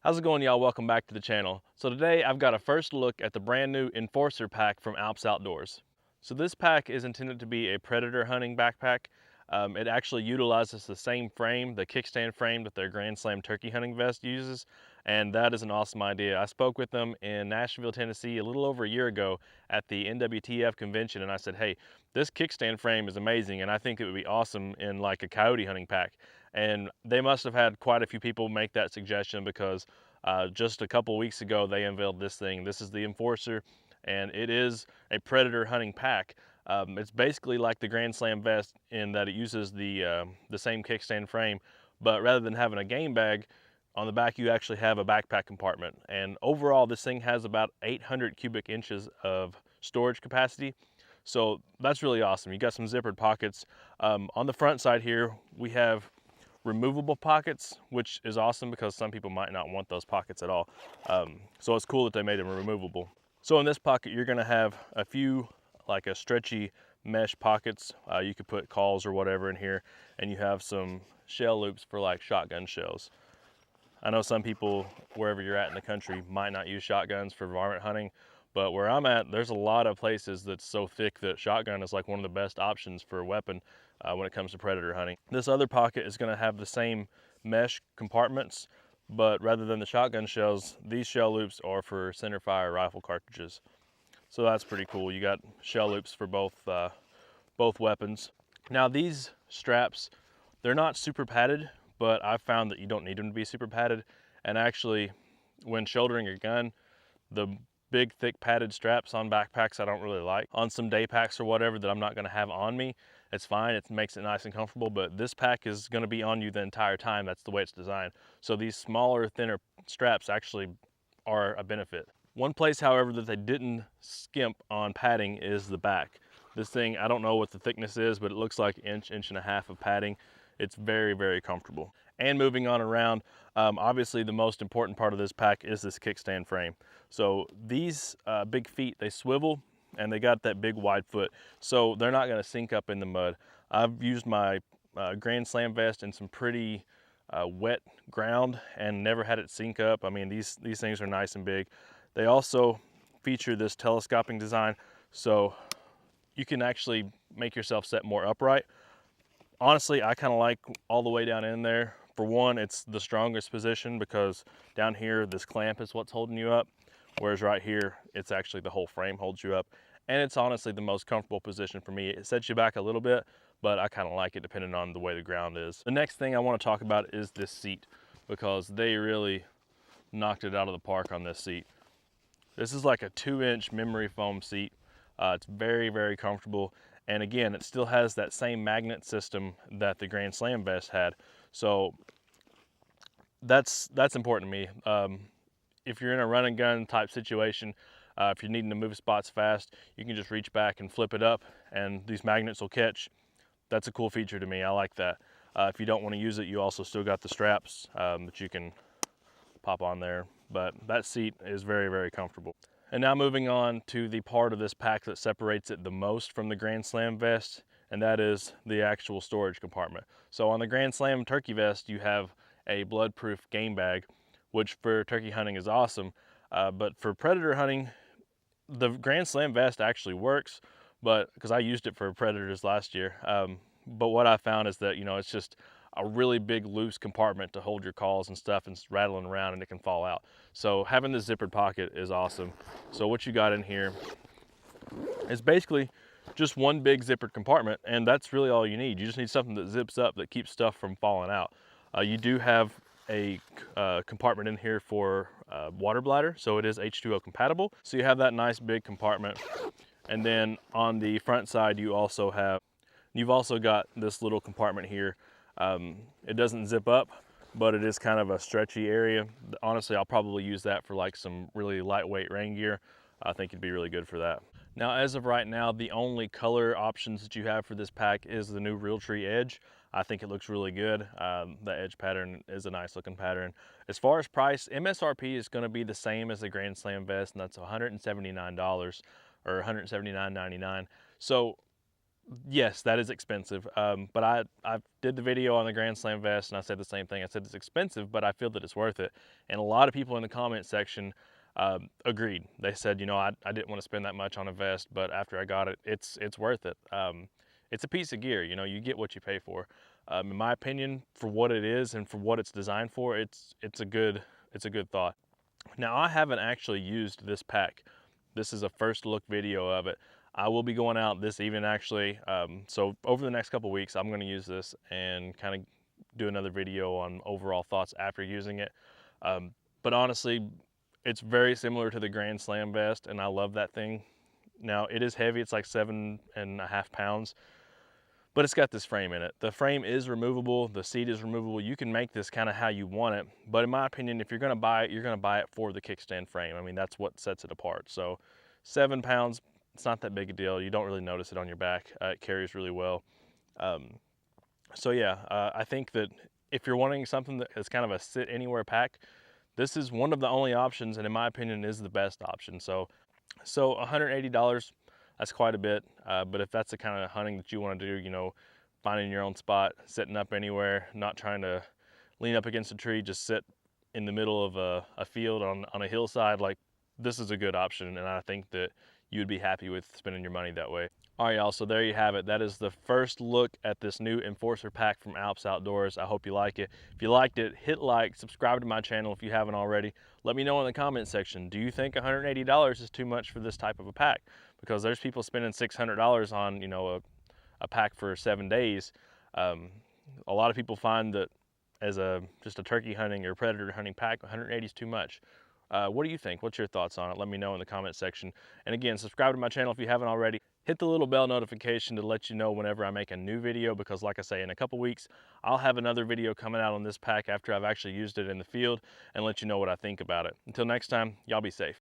How's it going, y'all? Welcome back to the channel. So today I've got a first look at the brand new Enforcer pack from Alps Outdoorz. So this pack is intended to be a predator hunting backpack. It actually utilizes the same frame, the kickstand frame that their Grand Slam turkey hunting vest uses, and that is an awesome idea. I spoke with them in Nashville, Tennessee a little over a year ago at the NWTF convention, and I said, hey, this kickstand frame is amazing and I think it would be awesome in like a coyote hunting pack. And they must have had quite a few people make that suggestion because just a couple weeks ago they unveiled this thing. This is the Enforcer, and it is a predator hunting pack. It's basically like the Grand Slam vest in that it uses the same kickstand frame, but rather than having a game bag on the back, you actually have a backpack compartment. And overall, this thing has about 800 cubic inches of storage capacity. So that's really awesome. You got some zippered pockets. On the front side here, we have removable pockets, which is awesome because some people might not want those pockets at all. So it's cool that they made them removable. So in this pocket, you're gonna have a few like a stretchy mesh pockets. You could put calls or whatever in here, and you have some shell loops for like shotgun shells. I know some people, wherever you're at in the country, might not use shotguns for varmint hunting, but where I'm at, there's a lot of places that's so thick that shotgun is like one of the best options for a weapon when it comes to predator hunting. This other pocket is gonna have the same mesh compartments, but rather than the shotgun shells, these shell loops are for centerfire rifle cartridges. So that's pretty cool. You got shell loops for both weapons. Now these straps, they're not super padded, but I've found that you don't need them to be super padded. And actually, when shouldering your gun, the big thick padded straps on backpacks I don't really like. On some day packs or whatever that I'm not gonna have on me, it's fine, it makes it nice and comfortable, but this pack is gonna be on you the entire time. That's the way it's designed. So these smaller, thinner straps actually are a benefit. One place, however, that they didn't skimp on padding is the back. This thing, I don't know what the thickness is, but it looks like inch and a half of padding. It's very, very comfortable. And moving on around, obviously the most important part of this pack is this kickstand frame. So these big feet, they swivel and they got that big wide foot. So they're not gonna sink up in the mud. I've used my Grand Slam vest in some pretty wet ground and never had it sink up. I mean, these things are nice and big. They also feature this telescoping design, so you can actually make yourself set more upright. Honestly, I kind of like all the way down in there. For one, it's the strongest position because down here, this clamp is what's holding you up, whereas right here, it's actually the whole frame holds you up. And it's honestly the most comfortable position for me. It sets you back a little bit, but I kind of like it depending on the way the ground is. The next thing I want to talk about is this seat, because they really knocked it out of the park on this seat. This is like a 2-inch memory foam seat. It's very, very comfortable. And again, it still has that same magnet system that the Grand Slam vest had. So that's important to me. If you're in a run and gun type situation, if you're needing to move spots fast, you can just reach back and flip it up and these magnets will catch. That's a cool feature to me. I like that. If you don't want to use it, you also still got the straps that you can pop on there. But that seat is very, very comfortable. And now moving on to the part of this pack that separates it the most from the Grand Slam vest, and that is the actual storage compartment. So on the Grand Slam turkey vest, you have a blood-proof game bag, which for turkey hunting is awesome. But for predator hunting, the Grand Slam vest actually works, but because I used it for predators last year. But what I found is that, it's just a really big loose compartment to hold your calls and stuff, and it's rattling around and it can fall out. So having this zippered pocket is awesome. So what you got in here is basically just one big zippered compartment, and that's really all you need. You just need something that zips up that keeps stuff from falling out. You do have a compartment in here for water bladder, so it is H2O compatible. So you have that nice big compartment. And then on the front side, you've also got this little compartment here. It doesn't zip up, but it is kind of a stretchy area. Honestly, I'll probably use that for like some really lightweight rain gear. I think it'd be really good for that. Now, as of right now, the only color options that you have for this pack is the new Realtree Edge. I think it looks really good. The edge pattern is a nice looking pattern. As far as price, MSRP is gonna be the same as the Grand Slam vest, and that's $179 or $179.99. So Yes, that is expensive. But I did the video on the Grand Slam vest and I said the same thing. I said it's expensive, but I feel that it's worth it. And a lot of people in the comment section agreed. They said, you know, I didn't want to spend that much on a vest, but after I got it, it's worth it. It's a piece of gear. You know, you get what you pay for. In my opinion, for what it is and for what it's designed for, it's a good thought. Now, I haven't actually used this pack. This is a first look video of it. I will be going out this evening actually. So over the next couple weeks, I'm gonna use this and kind of do another video on overall thoughts after using it. But honestly, it's very similar to the Grand Slam vest and I love that thing. Now it is heavy, it's like 7.5 pounds, but it's got this frame in it. The frame is removable, the seat is removable. You can make this kind of how you want it. But in my opinion, if you're gonna buy it, you're gonna buy it for the kickstand frame. I mean, that's what sets it apart. So 7 pounds, it's not that big a deal. You don't really notice it on your back. It carries really well. So yeah, I think that if you're wanting something that is kind of a sit anywhere pack, this is one of the only options, and in my opinion is the best option. So $180, that's quite a bit. But if that's the kind of hunting that you want to do, you know, finding your own spot, sitting up anywhere, not trying to lean up against a tree, just sit in the middle of a field on a hillside, like this is a good option. And I think that you would be happy with spending your money that way. All right, y'all, so there you have it. That is the first look at this new Enforcer pack from Alps Outdoors. I hope you like it. If you liked it, hit like, subscribe to my channel if you haven't already. Let me know in the comment section, do you think $180 is too much for this type of a pack? Because there's people spending $600 on, you know, a pack for 7 days. A lot of people find that as just a turkey hunting or predator hunting pack, 180 is too much. What do you think? What's your thoughts on it? Let me know in the comment section. And again, subscribe to my channel if you haven't already. Hit the little bell notification to let you know whenever I make a new video, because like I say, in a couple weeks, I'll have another video coming out on this pack after I've actually used it in the field and let you know what I think about it. Until next time, y'all be safe.